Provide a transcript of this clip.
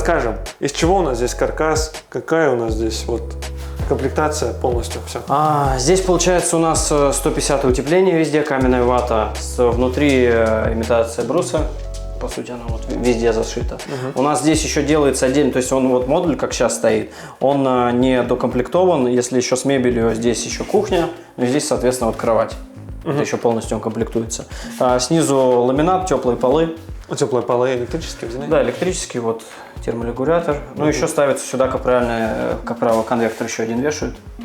расскажем, из чего у нас здесь каркас, какая у нас здесь вот комплектация полностью, все. Здесь получается у нас 150 утепление везде, каменная вата, внутри имитация бруса. По сути, она вот везде зашита. У нас здесь еще делается отдельно, то есть он вот модуль, как сейчас стоит, он не докомплектован, если еще с мебелью, здесь еще кухня, ну и здесь, соответственно, вот кровать. Это еще полностью он комплектуется. Снизу ламинат, теплые полы. Теплые полы электрические взяли? Да, электрический, вот терморегулятор. Ну, еще ставится сюда капральный конвектор, еще один вешают.